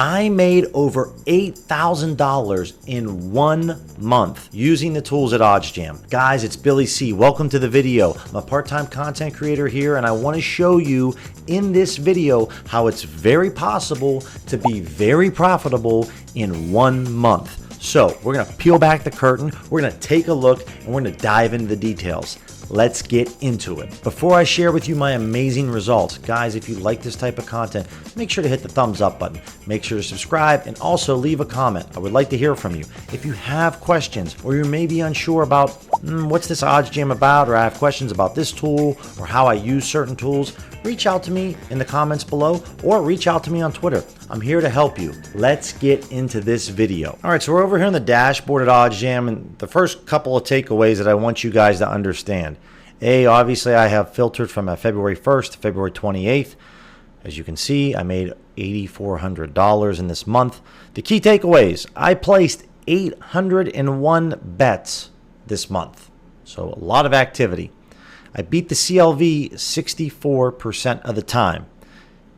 I made over $8,000 in 1 month using the tools at OddsJam. Guys, it's Billy C. Welcome to the video. I'm a part-time content creator here, and I want to show you in this video how it's very possible to be very profitable in 1 month. So we're going to peel back the curtain, we're going to take a look, and we're going to dive into the details. Let's get into it. Before I share with you my amazing results, guys, if you like this type of content, make sure to hit the thumbs up button. Make sure to subscribe and also leave a comment. I would like to hear from you. If you have questions or you may be unsure about what's this OddsJam about, or I have questions about this tool or how I use certain tools, reach out to me in the comments below or reach out to me on Twitter. I'm here to help you. Let's get into this video. All right, so we're over here on the dashboard at OddsJam, and the first couple of takeaways that I want you guys to understand. Obviously I have filtered from February 1st to February 28th. As you can see, I made $8,400 in this month. The key takeaways: I placed 801 bets this month, so a lot of activity. I beat the CLV 64% of the time,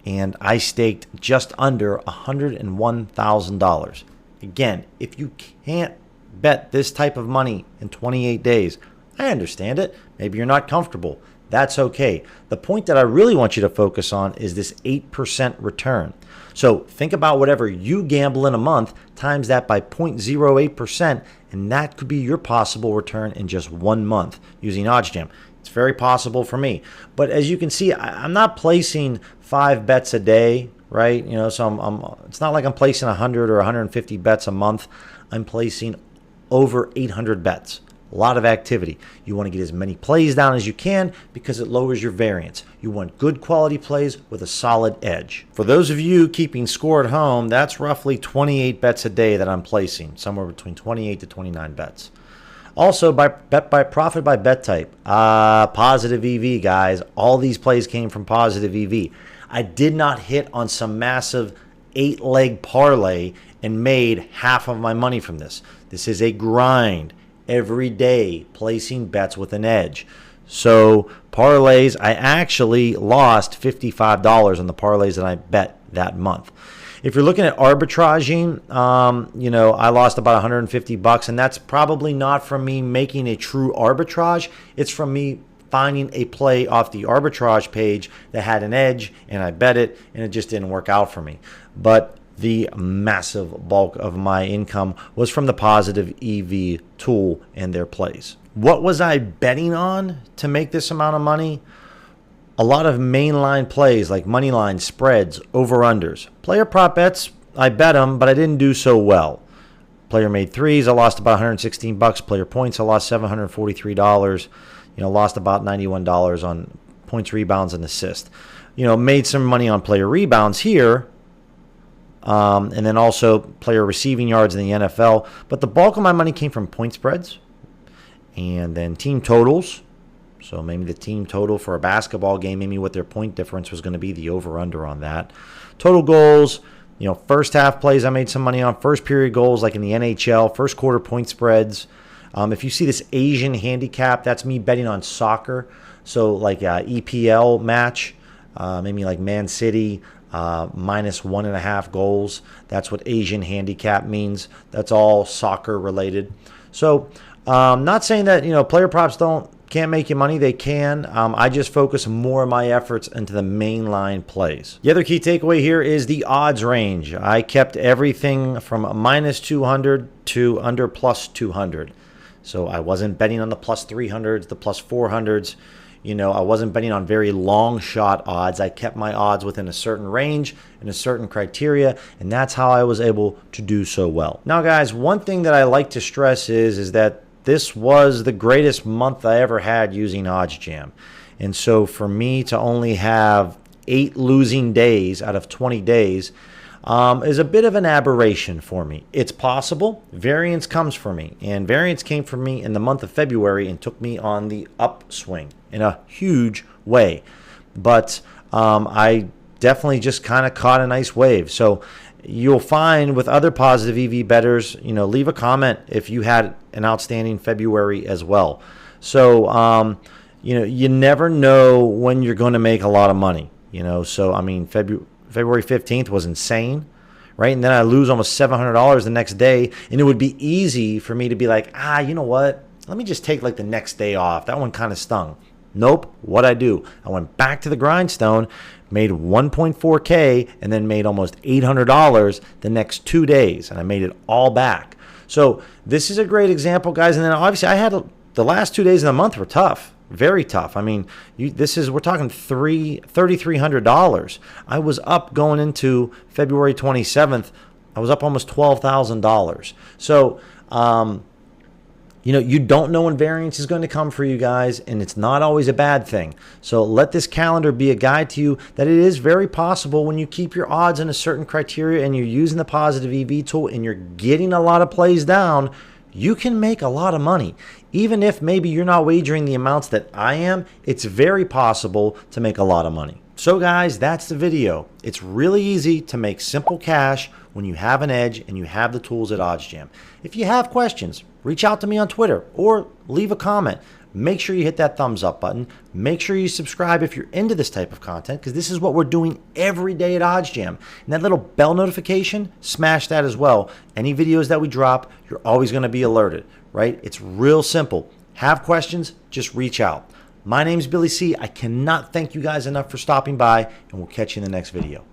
and I staked just under $101,000. Again, if you can't bet this type of money in 28 days, I understand it. Maybe you're not comfortable. That's okay. The point that I really want you to focus on is this 8% return. So think about whatever you gamble in a month, times that by 0.08%, and that could be your possible return in just 1 month using OddsJam. It's very possible for me. But as you can see, I'm not placing 5 bets a day, right? You know, so it's not like I'm placing 100 or 150 bets a month. I'm placing over 800 bets. A lot of activity. You want to get as many plays down as you can because it lowers your variance. You want good quality plays with a solid edge. For those of you keeping score at home, that's roughly 28 bets a day that I'm placing, somewhere between 28 to 29 bets. Also, profit by bet type. Positive EV, guys. All these plays came from positive EV. I did not hit on some massive 8-leg parlay and made half of my money from this. This is a grind. Every day placing bets with an edge. So parlays, I actually lost $55 on the parlays that I bet that month. If you're looking at arbitraging, I lost about $150, and that's probably not from me making a true arbitrage. It's from me finding a play off the arbitrage page that had an edge, and I bet it, and it just didn't work out for me. But the massive bulk of my income was from the positive EV tool and their plays. What was I betting on to make this amount of money? A lot of mainline plays like money line, spreads, over-unders. Player prop bets, I bet them, but I didn't do so well. Player made threes, I lost about $116. Player points, I lost $743. Lost about $91 on points, rebounds, and assists. Made some money on player rebounds here. And then also player receiving yards in the NFL. But the bulk of my money came from point spreads and then team totals. So maybe the team total for a basketball game, maybe what their point difference was going to be, the over-under on that. Total goals, first half plays I made some money on. First period goals like in the NHL, first quarter point spreads. If you see this Asian handicap, that's me betting on soccer. So like EPL match, maybe like Man City, minus 1.5 goals. That's what Asian handicap means. That's all soccer related. So not saying that player props can't make you money. They can. I just focus more of my efforts into the mainline plays. The other key takeaway here is the odds range. I kept everything from minus 200 to under plus 200. So I wasn't betting on the plus 300s, the plus 400s. I wasn't betting on very long shot odds. I kept my odds within a certain range and a certain criteria, and that's how I was able to do so well. Now, guys, one thing that I like to stress is that this was the greatest month I ever had using OddsJam. And so for me to only have 8 losing days out of 20 days is a bit of an aberration for me. It's possible. Variance comes for me, and variance came for me in the month of February and took me on the upswing in a huge way. But I definitely just kind of caught a nice wave. So you'll find with other positive EV bettors, leave a comment if you had an outstanding February as well. So you never know when you're going to make a lot of money. So I mean, February 15th was insane, right? And then I lose almost $700 the next day. And it would be easy for me to be like, you know what? Let me just take like the next day off. That one kind of stung. Nope. What I do, I went back to the grindstone, made 1.4K, and then made almost $800 the next 2 days. And I made it all back. So this is a great example, guys. And then obviously I had the last 2 days of the month were tough. Very tough. I mean, we're talking $3,300. I was up going into February 27th. I was up almost $12,000. So, you don't know when variance is going to come for you guys, and it's not always a bad thing. So let this calendar be a guide to you that it is very possible when you keep your odds in a certain criteria and you're using the positive EV tool and you're getting a lot of plays down, you can make a lot of money. Even if maybe you're not wagering the amounts that I am, it's very possible to make a lot of money. So guys, that's the video. It's really easy to make simple cash when you have an edge and you have the tools at OddsJam. If you have questions, reach out to me on Twitter or leave a comment. Make sure you hit that thumbs up button. Make sure you subscribe if you're into this type of content, because this is what we're doing every day at OddsJam. And that little bell notification, smash that as well. Any videos that we drop, you're always going to be alerted, right? It's real simple. Have questions, just reach out. My name's Billy C. I cannot thank you guys enough for stopping by, and we'll catch you in the next video.